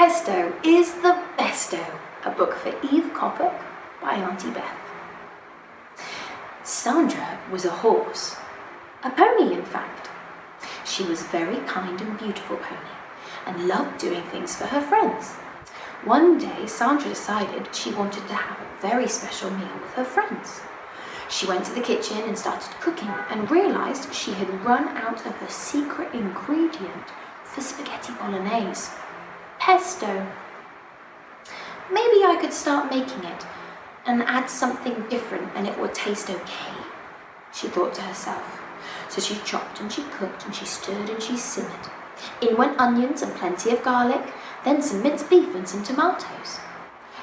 Pesto is the Besto, a book for Eve Coppock by Auntie Beth. Sandra was a horse, a pony in fact. She was a very kind and beautiful pony and loved doing things for her friends. One day Sandra decided she wanted to have a very special meal with her friends. She went to the kitchen and started cooking and realised she had run out of her secret ingredient for spaghetti bolognese, pesto. Maybe I could start making it and add something different and it would taste okay, she thought to herself. So she chopped and she cooked and she stirred and she simmered. In went onions and plenty of garlic, then some minced beef and some tomatoes.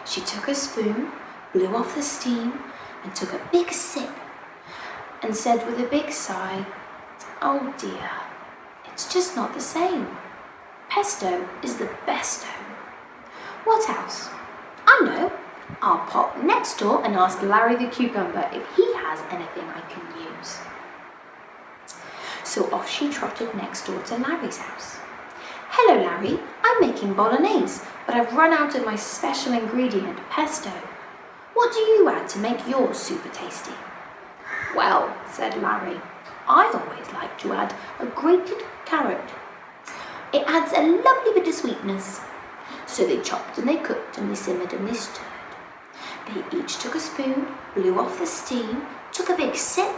She took a spoon, blew off the steam and took a big sip and said with a big sigh, "Oh dear, it's just not the same. Pesto is the besto. What else? I know. I'll pop next door and ask Larry the cucumber if he has anything I can use." So off she trotted next door to Larry's house. "Hello Larry, I'm making bolognese, but I've run out of my special ingredient, pesto. What do you add to make yours super tasty?" "Well," said Larry, "I always like to add a grated carrot. It adds a lovely bit of sweetness." So they chopped and they cooked and they simmered and they stirred. They each took a spoon, blew off the steam, took a big sip,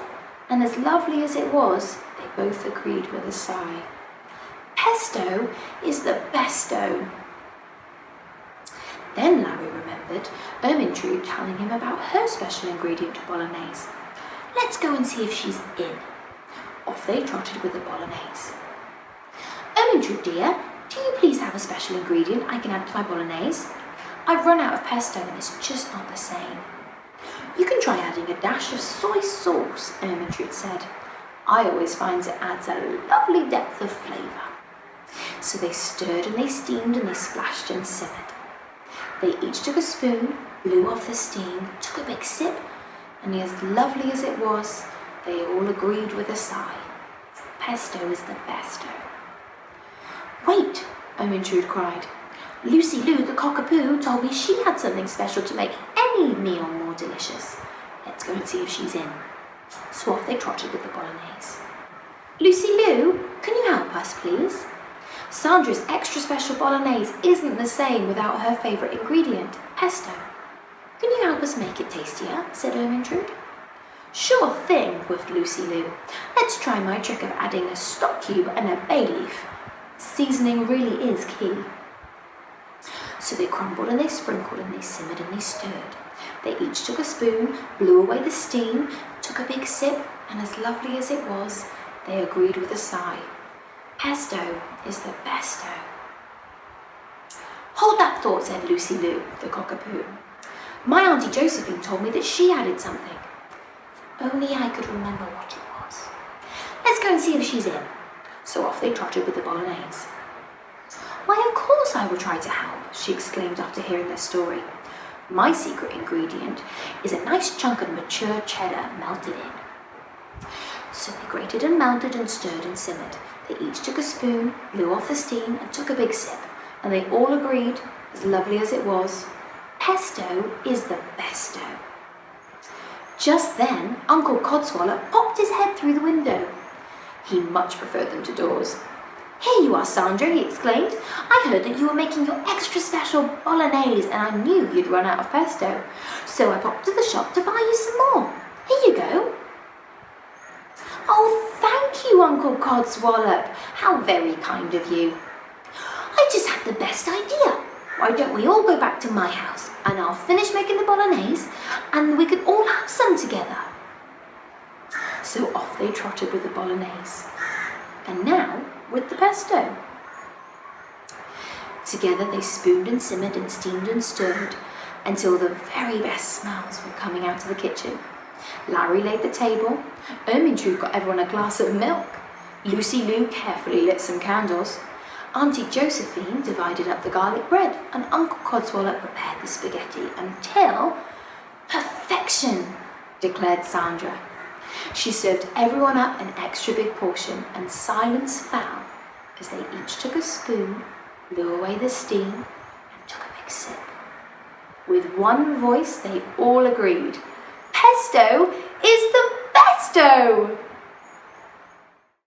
and as lovely as it was, they both agreed with a sigh. Pesto is the besto. Then Larry remembered Ermintrude telling him about her special ingredient to bolognese. "Let's go and see if she's in." Off they trotted with the bolognese. "Ermintrude dear, do you please have a special ingredient I can add to my bolognese? I've run out of pesto and it's just not the same." "You can try adding a dash of soy sauce," Ermintrude said. "I always find it adds a lovely depth of flavour." So they stirred and they steamed and they splashed and simmered. They each took a spoon, blew off the steam, took a big sip, and as lovely as it was, they all agreed with a sigh. Pesto is the besto. "Wait," Ermintrude cried. "Lucy Lou the cockapoo told me she had something special to make any meal more delicious. Let's go and see if she's in." So off they trotted with the bolognese. "Lucy Lou, can you help us, please? Sandra's extra special bolognese isn't the same without her favourite ingredient, pesto. Can you help us make it tastier?" said Ermintrude. "Sure thing," whiffed Lucy Lou. "Let's try my trick of adding a stock cube and a bay leaf. Seasoning really is key." So they crumbled and they sprinkled and they simmered and they stirred. They each took a spoon, blew away the steam, took a big sip, and as lovely as it was, they agreed with a sigh. Pesto is the besto. "Hold that thought," said Lucy Lou, the cockapoo. "My Auntie Josephine told me that she added something. If only I could remember what it was. Let's go and see if she's in." So off they trotted with the bolognese. "Why, of course I will try to help," she exclaimed after hearing their story. "My secret ingredient is a nice chunk of mature cheddar melted in." So they grated and melted and stirred and simmered. They each took a spoon, blew off the steam and took a big sip, and they all agreed, as lovely as it was, pesto is the besto. Just then Uncle Codswallop popped his head through the window. He much preferred them to doors. "Here you are, Sandra," he exclaimed. "I heard that you were making your extra special bolognese and I knew you'd run out of pesto. So I popped to the shop to buy you some more. Here you go." "Oh, thank you, Uncle Codswallop. How very kind of you. I just had the best idea. Why don't we all go back to my house and I'll finish making the bolognese and we can all have some together." So off they trotted with the bolognese. And now with the pesto. Together they spooned and simmered and steamed and stirred until the very best smells were coming out of the kitchen. Larry laid the table, Ermintrude got everyone a glass of milk, Lucy Lou carefully lit some candles, Auntie Josephine divided up the garlic bread, and Uncle Codswallop prepared the spaghetti until perfection, declared Sandra. She served everyone up an extra big portion, and silence fell as they each took a spoon, blew away the steam, With one voice, they all agreed, Pesto is the besto!